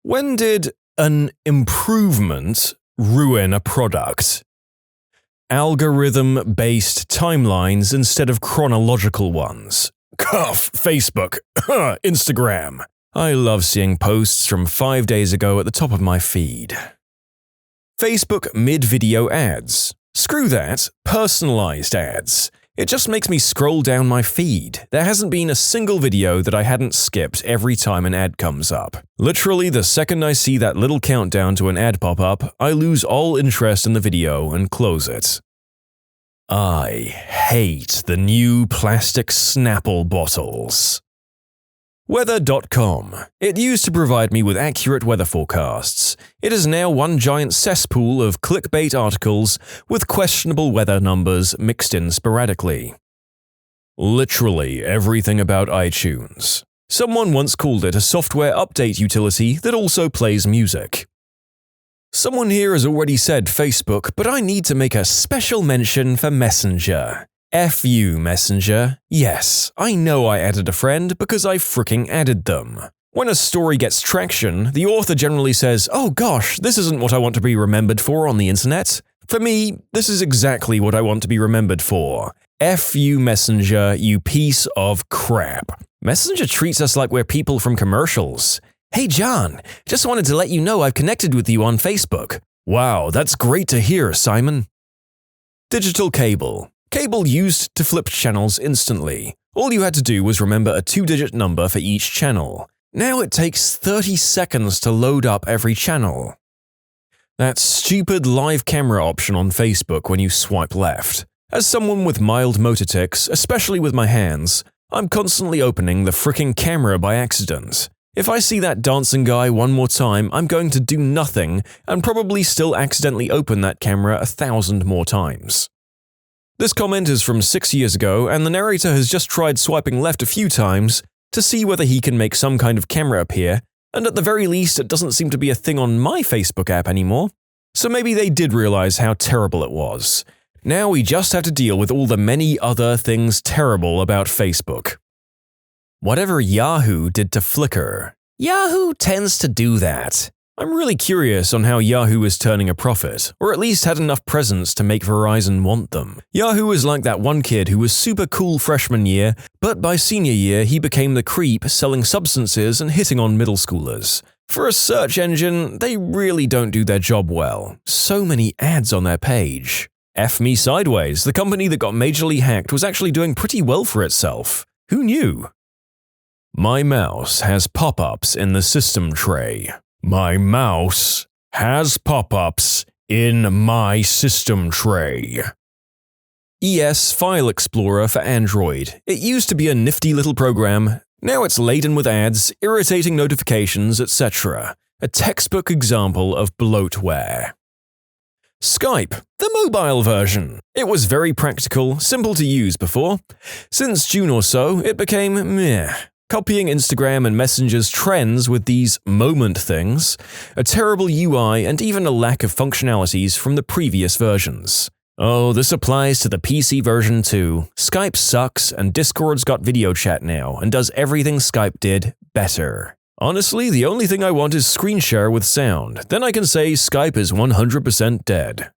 When did an improvement ruin a product? Algorithm-based timelines instead of chronological ones. Cough, Facebook, Instagram. I love seeing posts from 5 days ago at the top of my feed. Facebook mid-video ads. Screw that, personalized ads. It just makes me scroll down my feed. There hasn't been a single video that I hadn't skipped every time an ad comes up. Literally, the second I see that little countdown to an ad pop up, I lose all interest in the video and close it. I hate the new plastic Snapple bottles. Weather.com. It used to provide me with accurate weather forecasts. It is now one giant cesspool of clickbait articles with questionable weather numbers mixed in sporadically. Literally everything about iTunes. Someone once called it a software update utility that also plays music. Someone here has already said Facebook, but I need to make a special mention for Messenger. F you, Messenger. Yes, I know I added a friend because I fricking added them. When a story gets traction, the author generally says, "Oh gosh, this isn't what I want to be remembered for on the internet." For me, this is exactly what I want to be remembered for. F you, Messenger, you piece of crap. Messenger treats us like we're people from commercials. "Hey John, just wanted to let you know I've connected with you on Facebook." Wow, that's great to hear, Simon. Digital cable. Cable used to flip channels instantly. All you had to do was remember a 2-digit number for each channel. Now it takes 30 seconds to load up every channel. That stupid live camera option on Facebook when you swipe left. As someone with mild motor tics, especially with my hands, I'm constantly opening the fricking camera by accident. If I see that dancing guy one more time, I'm going to do nothing and probably still accidentally open that camera 1,000 more times. This comment is from 6 years ago, and the narrator has just tried swiping left a few times to see whether he can make some kind of camera appear, and at the very least it doesn't seem to be a thing on my Facebook app anymore. So maybe they did realize how terrible it was. Now we just have to deal with all the many other things terrible about Facebook. Whatever Yahoo did to Flickr. Yahoo tends to do that. I'm really curious on how Yahoo is turning a profit, or at least had enough presence to make Verizon want them. Yahoo is like that one kid who was super cool freshman year, but by senior year he became the creep selling substances and hitting on middle schoolers. For a search engine, they really don't do their job well. So many ads on their page. F me sideways, the company that got majorly hacked was actually doing pretty well for itself. Who knew? My mouse has pop-ups in the system tray. My mouse has pop-ups in my system tray. ES File Explorer for Android. It used to be a nifty little program. Now it's laden with ads, irritating notifications, etc. A textbook example of bloatware. Skype, the mobile version. It was very practical, simple to use before. Since June or so, it became meh. Copying Instagram and Messenger's trends with these moment things, a terrible UI and even a lack of functionalities from the previous versions. Oh, this applies to the PC version too. Skype sucks and Discord's got video chat now and does everything Skype did better. Honestly, the only thing I want is screen share with sound, then I can say Skype is 100% dead.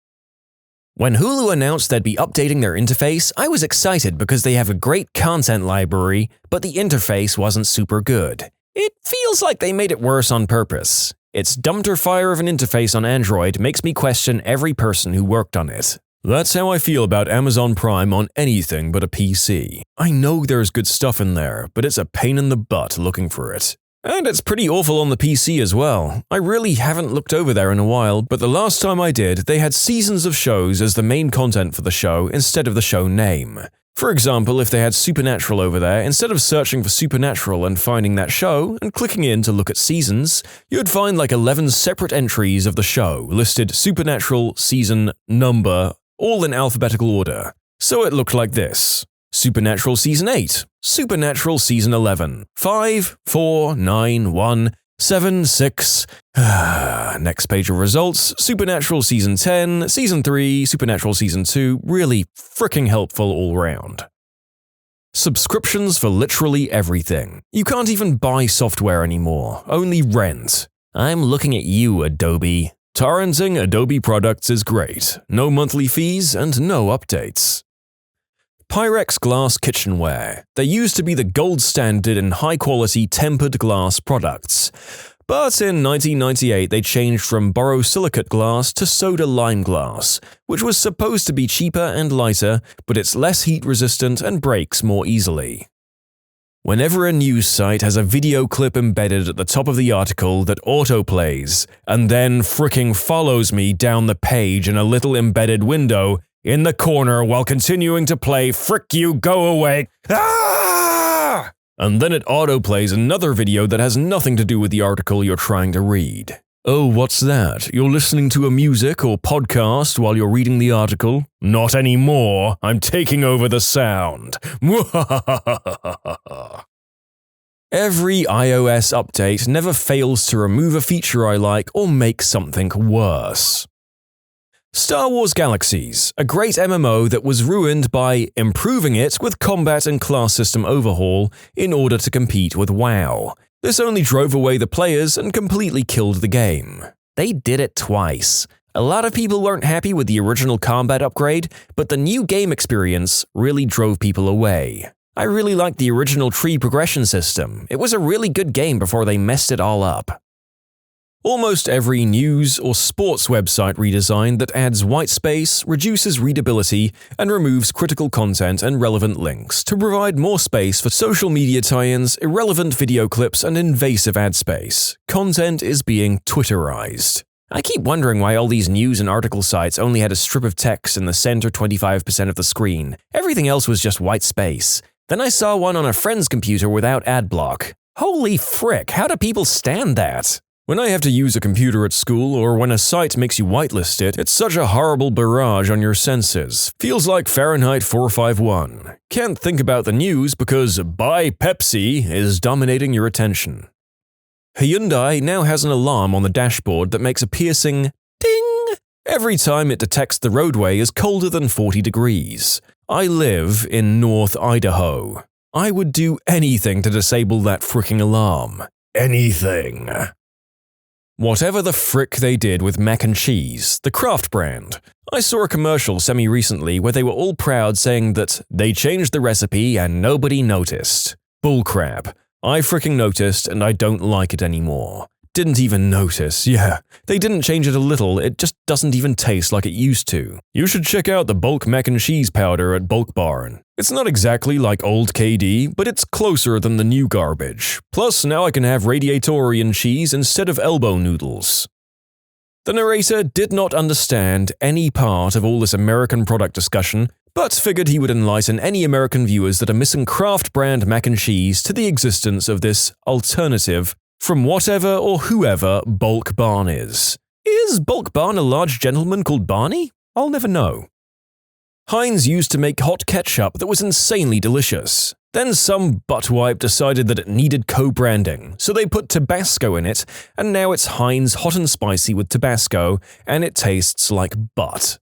When Hulu announced they'd be updating their interface, I was excited because they have a great content library, but the interface wasn't super good. It feels like they made it worse on purpose. Its dumpster fire of an interface on Android makes me question every person who worked on it. That's how I feel about Amazon Prime on anything but a PC. I know there's good stuff in there, but it's a pain in the butt looking for it. And it's pretty awful on the PC as well. I really haven't looked over there in a while, but the last time I did, they had seasons of shows as the main content for the show instead of the show name. For example, if they had Supernatural over there, instead of searching for Supernatural and finding that show and clicking in to look at seasons, you'd find like 11 separate entries of the show listed Supernatural, season, number, all in alphabetical order. So it looked like this. Supernatural Season 8, Supernatural Season 11, 5, 4, 9, 1, 7, 6. Next page of results, Supernatural Season 10, Season 3, Supernatural Season 2, really fricking helpful all round. Subscriptions for literally everything. You can't even buy software anymore, only rent. I'm looking at you, Adobe. Torrenting Adobe products is great. No monthly fees and no updates. Pyrex glass kitchenware. They used to be the gold standard in high-quality tempered glass products. But in 1998 they changed from borosilicate glass to soda lime glass, which was supposed to be cheaper and lighter, but it's less heat-resistant and breaks more easily. Whenever a news site has a video clip embedded at the top of the article that autoplays, and then fricking follows me down the page in a little embedded window in the corner while continuing to play "Frick you, go away!" Ah! And then it autoplays another video that has nothing to do with the article you're trying to read. Oh, what's that? You're listening to a music or podcast while you're reading the article? Not anymore. I'm taking over the sound. Every iOS update never fails to remove a feature I like or make something worse. Star Wars Galaxies, a great MMO that was ruined by improving it with combat and class system overhaul in order to compete with WoW. This only drove away the players and completely killed the game. They did it twice. A lot of people weren't happy with the original combat upgrade, but the new game experience really drove people away. I really liked the original tree progression system. It was a really good game before they messed it all up. Almost every news or sports website redesign that adds white space, reduces readability, and removes critical content and relevant links to provide more space for social media tie-ins, irrelevant video clips, and invasive ad space. Content is being Twitterized. I keep wondering why all these news and article sites only had a strip of text in the center 25% of the screen. Everything else was just white space. Then I saw one on a friend's computer without ad block. Holy frick, how do people stand that? When I have to use a computer at school or when a site makes you whitelist it, it's such a horrible barrage on your senses. Feels like Fahrenheit 451. Can't think about the news because "Buy Pepsi" is dominating your attention. Hyundai now has an alarm on the dashboard that makes a piercing ding every time it detects the roadway is colder than 40 degrees. I live in North Idaho. I would do anything to disable that fricking alarm. Anything. Whatever the frick they did with mac and cheese, the Kraft brand. I saw a commercial semi-recently where they were all proud saying that they changed the recipe and nobody noticed. Bullcrap. I fricking noticed and I don't like it anymore. Didn't even notice, yeah. They didn't change it a little, it just doesn't even taste like it used to. You should check out the bulk mac and cheese powder at Bulk Barn. It's not exactly like old KD, but it's closer than the new garbage. Plus, now I can have radiatorian cheese instead of elbow noodles. The narrator did not understand any part of all this American product discussion, but figured he would enlighten any American viewers that are missing Kraft brand mac and cheese to the existence of this alternative from whatever or whoever Bulk Barn is. Is Bulk Barn a large gentleman called Barney? I'll never know. Heinz used to make hot ketchup that was insanely delicious. Then some buttwipe decided that it needed co-branding, so they put Tabasco in it, and now it's Heinz hot and spicy with Tabasco, and it tastes like butt.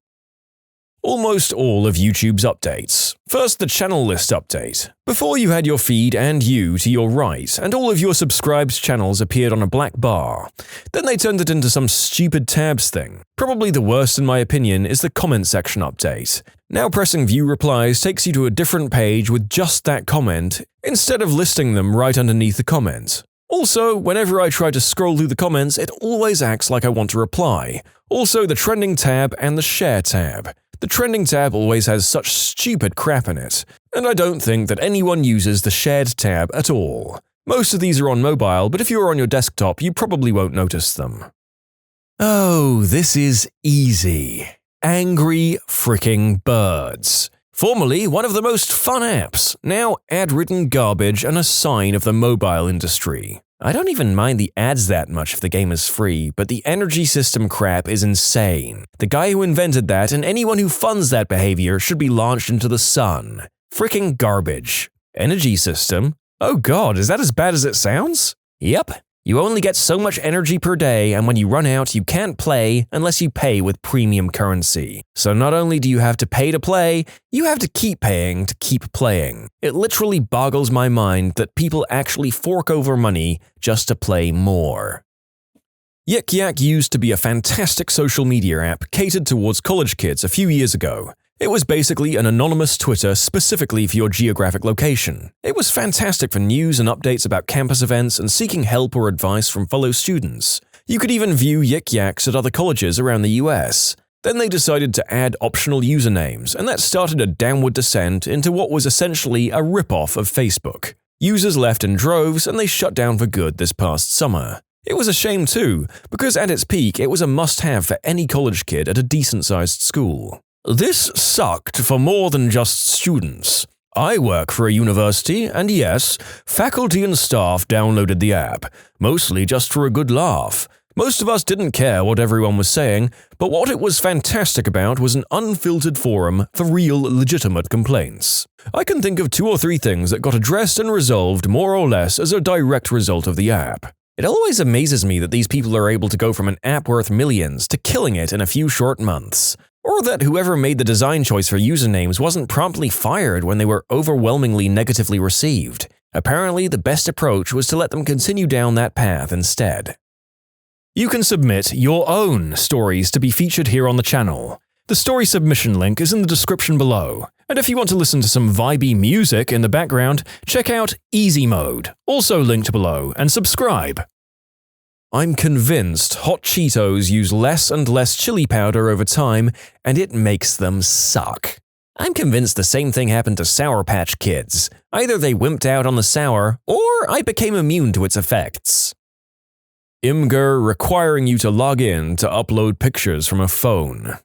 Almost all of YouTube's updates. First, the channel list update. Before you had your feed and you to your right, and all of your subscribed channels appeared on a black bar. Then they turned it into some stupid tabs thing. Probably the worst in my opinion is the comment section update. Now pressing view replies takes you to a different page with just that comment, instead of listing them right underneath the comment. Also, whenever I try to scroll through the comments, it always acts like I want to reply. Also, the trending tab and the share tab. The trending tab always has such stupid crap in it, and I don't think that anyone uses the shared tab at all. Most of these are on mobile, but if you're on your desktop, you probably won't notice them. Oh, this is easy. Angry Fricking Birds. Formerly one of the most fun apps, now ad-ridden garbage and a sign of the mobile industry. I don't even mind the ads that much if the game is free, but the energy system crap is insane. The guy who invented that and anyone who funds that behavior should be launched into the sun. Fricking garbage. Energy system? Oh god, is that as bad as it sounds? Yep. You only get so much energy per day, and when you run out, you can't play unless you pay with premium currency. So not only do you have to pay to play, you have to keep paying to keep playing. It literally boggles my mind that people actually fork over money just to play more. Yik Yak used to be a fantastic social media app catered towards college kids a few years ago. It was basically an anonymous Twitter specifically for your geographic location. It was fantastic for news and updates about campus events and seeking help or advice from fellow students. You could even view Yik Yaks at other colleges around the US. Then they decided to add optional usernames, and that started a downward descent into what was essentially a rip-off of Facebook. Users left in droves, and they shut down for good this past summer. It was a shame too, because at its peak it was a must-have for any college kid at a decent-sized school. This sucked for more than just students. I work for a university, and yes, faculty and staff downloaded the app, mostly just for a good laugh. Most of us didn't care what everyone was saying, but what it was fantastic about was an unfiltered forum for real, legitimate complaints. I can think of 2 or 3 things that got addressed and resolved more or less as a direct result of the app. It always amazes me that these people are able to go from an app worth millions to killing it in a few short months. Or that whoever made the design choice for usernames wasn't promptly fired when they were overwhelmingly negatively received. Apparently, the best approach was to let them continue down that path instead. You can submit your own stories to be featured here on the channel. The story submission link is in the description below. And if you want to listen to some vibey music in the background, check out easymode, also linked below, and subscribe. I'm convinced hot Cheetos use less and less chili powder over time, and it makes them suck. I'm convinced the same thing happened to Sour Patch Kids. Either they wimped out on the sour, or I became immune to its effects. Imgur requiring you to log in to upload pictures from a phone.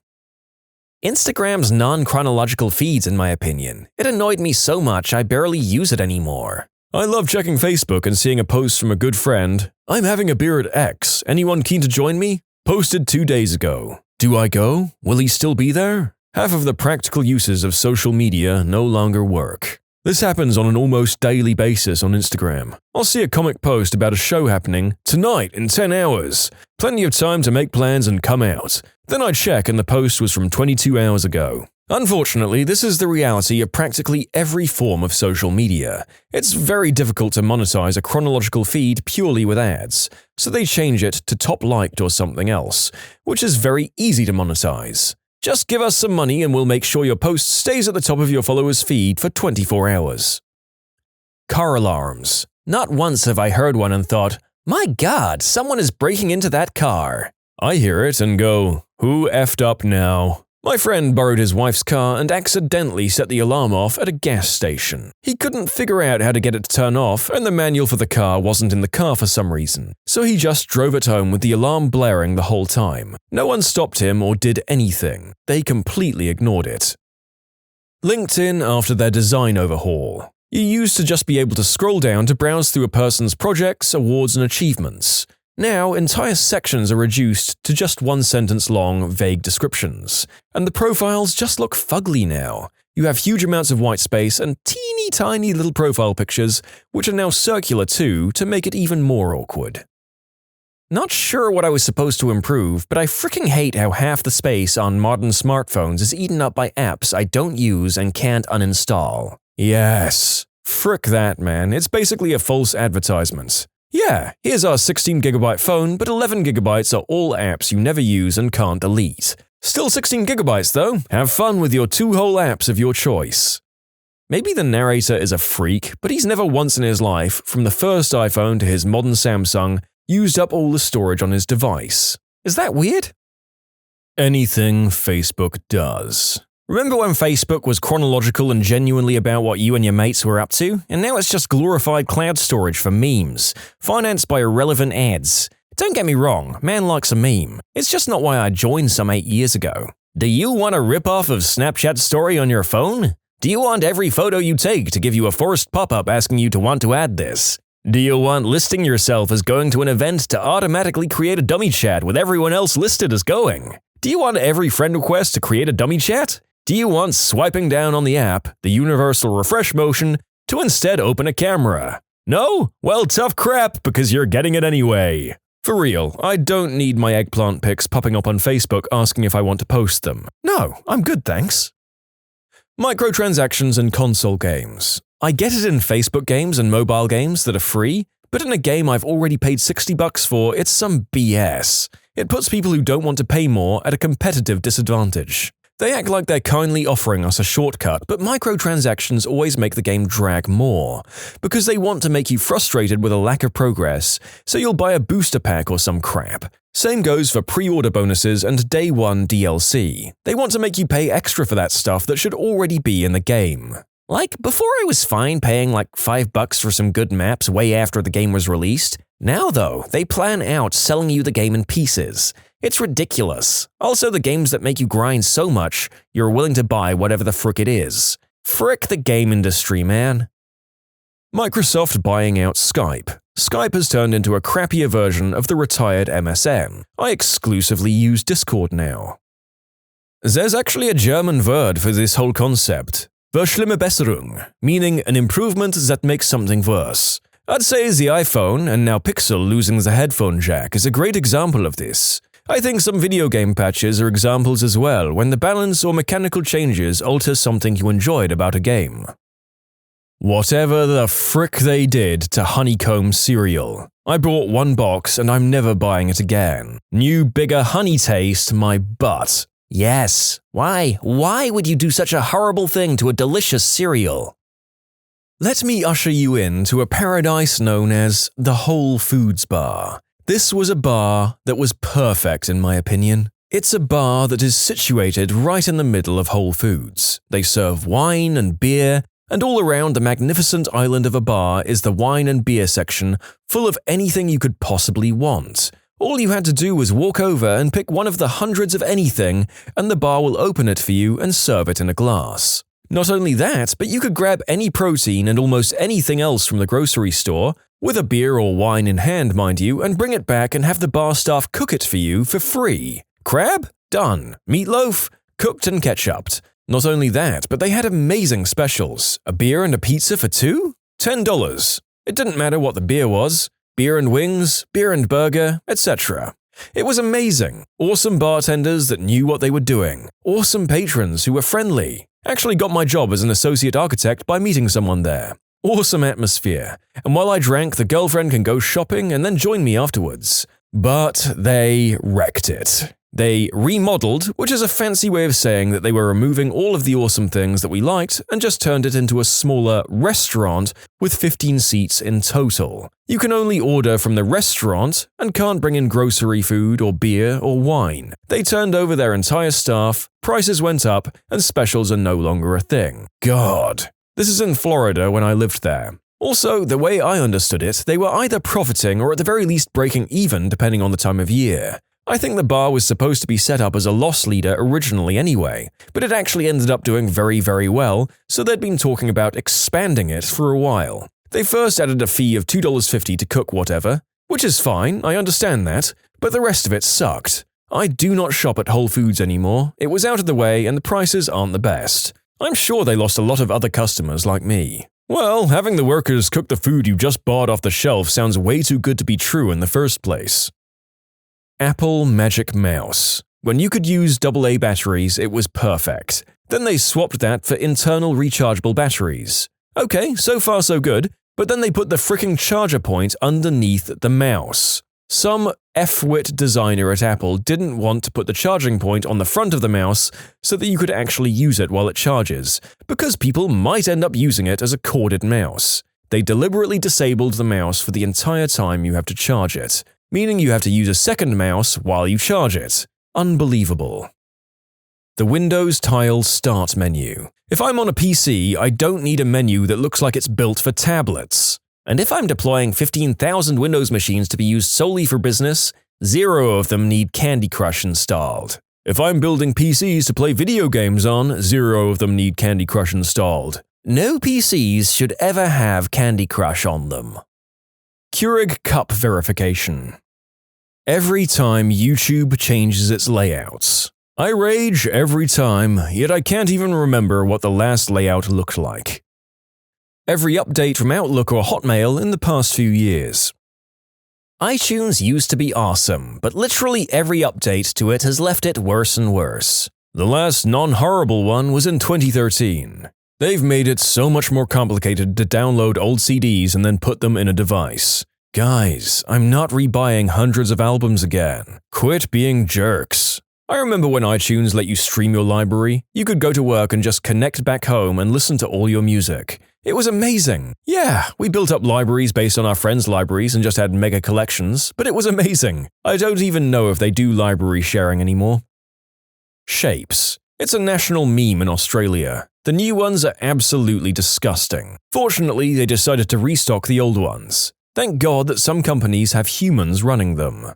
Instagram's non-chronological feeds, in my opinion. It annoyed me so much I barely use it anymore. I love checking Facebook and seeing a post from a good friend. I'm having a beer at X. Anyone keen to join me? Posted 2 days ago. Do I go? Will he still be there? Half of the practical uses of social media no longer work. This happens on an almost daily basis on Instagram. I'll see a comic post about a show happening tonight in 10 hours. Plenty of time to make plans and come out. Then I check and the post was from 22 hours ago. Unfortunately, this is the reality of practically every form of social media. It's very difficult to monetize a chronological feed purely with ads, so they change it to top liked or something else, which is very easy to monetize. Just give us some money and we'll make sure your post stays at the top of your followers' feed for 24 hours. Car alarms. Not once have I heard one and thought, my God, someone is breaking into that car. I hear it and go, who effed up now? My friend borrowed his wife's car and accidentally set the alarm off at a gas station. He couldn't figure out how to get it to turn off, and the manual for the car wasn't in the car for some reason. So he just drove it home with the alarm blaring the whole time. No one stopped him or did anything. They completely ignored it. LinkedIn after their design overhaul. You used to just be able to scroll down to browse through a person's projects, awards, and achievements. Now, entire sections are reduced to just 1-sentence-long, vague descriptions. And the profiles just look fugly now. You have huge amounts of white space and teeny tiny little profile pictures, which are now circular too, to make it even more awkward. Not sure what I was supposed to improve, but I freaking hate how half the space on modern smartphones is eaten up by apps I don't use and can't uninstall. Yes. Frick that, man. It's basically a false advertisement. Yeah, here's our 16GB phone, but 11GB are all apps you never use and can't delete. Still 16GB though. Have fun with your 2 whole apps of your choice. Maybe the narrator is a freak, but he's never once in his life, from the first iPhone to his modern Samsung, used up all the storage on his device. Is that weird? Anything Facebook does. Remember when Facebook was chronological and genuinely about what you and your mates were up to? And now it's just glorified cloud storage for memes, financed by irrelevant ads. Don't get me wrong, man likes a meme. It's just not why I joined some 8 years ago. Do you want a rip-off of Snapchat story on your phone? Do you want every photo you take to give you a forced pop-up asking you to want to add this? Do you want listing yourself as going to an event to automatically create a dummy chat with everyone else listed as going? Do you want every friend request to create a dummy chat? Do you want swiping down on the app, the universal refresh motion, to instead open a camera? No? Well, tough crap, because you're getting it anyway. For real, I don't need my eggplant pics popping up on Facebook asking if I want to post them. No, I'm good, thanks. Microtransactions in console games. I get it in Facebook games and mobile games that are free, but in a game I've already paid $60 for, it's some BS. It puts people who don't want to pay more at a competitive disadvantage. They act like they're kindly offering us a shortcut, but microtransactions always make the game drag more, because they want to make you frustrated with a lack of progress, so you'll buy a booster pack or some crap. Same goes for pre-order bonuses and Day 1 DLC. They want to make you pay extra for that stuff that should already be in the game. Like, before I was fine paying like $5 for some good maps way after the game was released. Now though, they plan out selling you the game in pieces. It's ridiculous. Also, the games that make you grind so much, you're willing to buy whatever the frick it is. Frick the game industry, man. Microsoft buying out Skype. Skype has turned into a crappier version of the retired MSN. I exclusively use Discord now. There's actually a German word for this whole concept. Verschlimmbesserung, meaning an improvement that makes something worse. I'd say the iPhone, and now Pixel losing the headphone jack, is a great example of this. I think some video game patches are examples as well, when the balance or mechanical changes alter something you enjoyed about a game. Whatever the frick they did to honeycomb cereal. I bought one box and I'm never buying it again. New bigger honey taste, my butt. Yes. Why? Why would you do such a horrible thing to a delicious cereal? Let me usher you into a paradise known as the Whole Foods Bar. This was a bar that was perfect in my opinion. It's a bar that is situated right in the middle of Whole Foods. They serve wine and beer, and all around the magnificent island of a bar is the wine and beer section full of anything you could possibly want. All you had to do was walk over and pick one of the hundreds of anything, and the bar will open it for you and serve it in a glass. Not only that, but you could grab any protein and almost anything else from the grocery store, with a beer or wine in hand, mind you, and bring it back and have the bar staff cook it for you for free. Crab? Done. Meatloaf? Cooked and ketchuped. Not only that, but they had amazing specials. A beer and a pizza for two? $10. It didn't matter what the beer was. Beer and wings, beer and burger, etc. It was amazing. Awesome bartenders that knew what they were doing. Awesome patrons who were friendly. Actually got my job as an associate architect by meeting someone there. Awesome atmosphere. And while I drank, the girlfriend can go shopping and then join me afterwards. But they wrecked it. They remodeled, which is a fancy way of saying that they were removing all of the awesome things that we liked and just turned it into a smaller restaurant with 15 seats in total. You can only order from the restaurant and can't bring in grocery food or beer or wine. They turned over their entire staff, prices went up, and specials are no longer a thing. God. This is in Florida when I lived there. Also, the way I understood it, they were either profiting or at the very least breaking even depending on the time of year. I think the bar was supposed to be set up as a loss leader originally anyway, but it actually ended up doing very, very well, so they'd been talking about expanding it for a while. They first added a fee of $2.50 to cook whatever, which is fine, I understand that, but the rest of it sucked. I do not shop at Whole Foods anymore, it was out of the way and the prices aren't the best. I'm sure they lost a lot of other customers like me. Well, having the workers cook the food you just bought off the shelf sounds way too good to be true in the first place. Apple Magic Mouse. When you could use AA batteries, it was perfect. Then they swapped that for internal rechargeable batteries. Okay, so far so good, but then they put the fricking charger point underneath the mouse. Some F-wit designer at Apple didn't want to put the charging point on the front of the mouse so that you could actually use it while it charges, because people might end up using it as a corded mouse. They deliberately disabled the mouse for the entire time you have to charge it, meaning you have to use a second mouse while you charge it. Unbelievable. The Windows Tile Start menu. If I'm on a PC, I don't need a menu that looks like it's built for tablets. And if I'm deploying 15,000 Windows machines to be used solely for business, 0 of them need Candy Crush installed. If I'm building PCs to play video games on, 0 of them need Candy Crush installed. No PCs should ever have Candy Crush on them. Keurig Cup Verification. Every time YouTube changes its layouts. I rage every time, yet I can't even remember what the last layout looked like. Every update from Outlook or Hotmail in the past few years. iTunes used to be awesome, but literally every update to it has left it worse and worse. The last non-horrible one was in 2013. They've made it so much more complicated to download old CDs and then put them in a device. Guys, I'm not rebuying hundreds of albums again. Quit being jerks. I remember when iTunes let you stream your library. You could go to work and just connect back home and listen to all your music. It was amazing. Yeah, we built up libraries based on our friends' libraries and just had mega collections, but it was amazing. I don't even know if they do library sharing anymore. Shapes. It's a national meme in Australia. The new ones are absolutely disgusting. Fortunately, they decided to restock the old ones. Thank God that some companies have humans running them.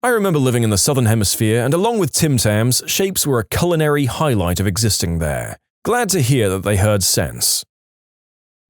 I remember living in the Southern Hemisphere, and along with Tim Tams, shapes were a culinary highlight of existing there. Glad to hear that they heard sense.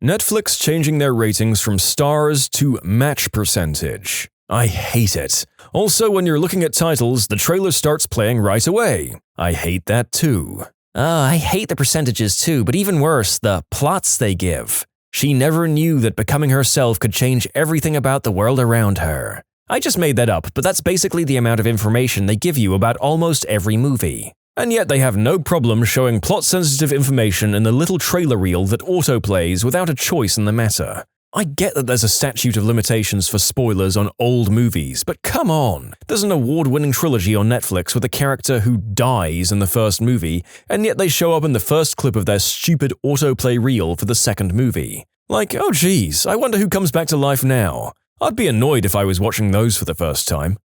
Netflix changing their ratings from stars to match percentage. I hate it. Also, when you're looking at titles, the trailer starts playing right away. I hate that too. I hate the percentages too, but even worse, the plots they give. She never knew that becoming herself could change everything about the world around her. I just made that up, but that's basically the amount of information they give you about almost every movie. And yet they have no problem showing plot-sensitive information in the little trailer reel that autoplays without a choice in the matter. I get that there's a statute of limitations for spoilers on old movies, but come on! There's an award-winning trilogy on Netflix with a character who dies in the first movie, and yet they show up in the first clip of their stupid autoplay reel for the second movie. Like, oh geez, I wonder who comes back to life now. I'd be annoyed if I was watching those for the first time.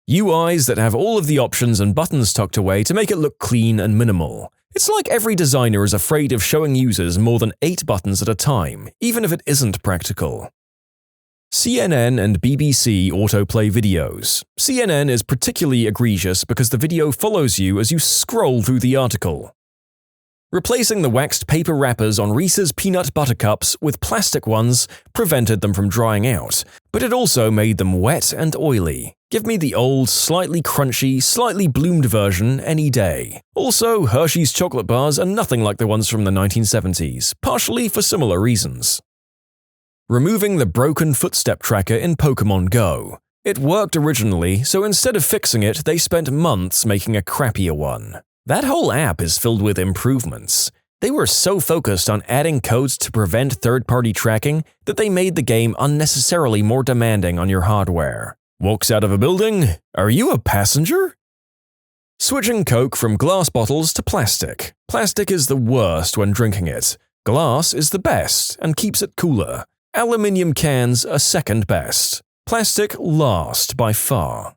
UIs that have all of the options and buttons tucked away to make it look clean and minimal. It's like every designer is afraid of showing users more than 8 buttons at a time, even if it isn't practical. CNN and BBC autoplay videos. CNN is particularly egregious because the video follows you as you scroll through the article. Replacing the waxed paper wrappers on Reese's peanut butter cups with plastic ones prevented them from drying out, but it also made them wet and oily. Give me the old, slightly crunchy, slightly bloomed version any day. Also, Hershey's chocolate bars are nothing like the ones from the 1970s, partially for similar reasons. Removing the broken footstep tracker in Pokemon Go. It worked originally, so instead of fixing it, they spent months making a crappier one. That whole app is filled with improvements. They were so focused on adding codes to prevent third-party tracking that they made the game unnecessarily more demanding on your hardware. Walks out of a building? Are you a passenger? Switching Coke from glass bottles to plastic. Plastic is the worst when drinking it. Glass is the best and keeps it cooler. Aluminium cans are second best. Plastic last by far.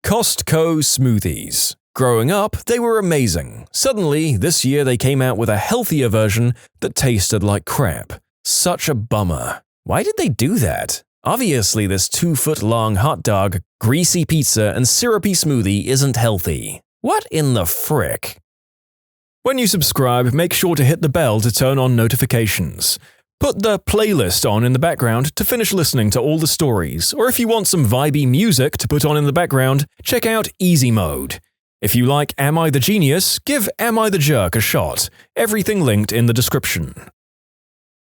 Costco smoothies. Growing up, they were amazing. Suddenly, this year they came out with a healthier version that tasted like crap. Such a bummer. Why did they do that? Obviously, this 2-foot-long hot dog, greasy pizza, and syrupy smoothie isn't healthy. What in the frick? When you subscribe, make sure to hit the bell to turn on notifications. Put the playlist on in the background to finish listening to all the stories, or if you want some vibey music to put on in the background, check out easymode. If you like Am I the Genius, give Am I the Jerk a shot. Everything linked in the description.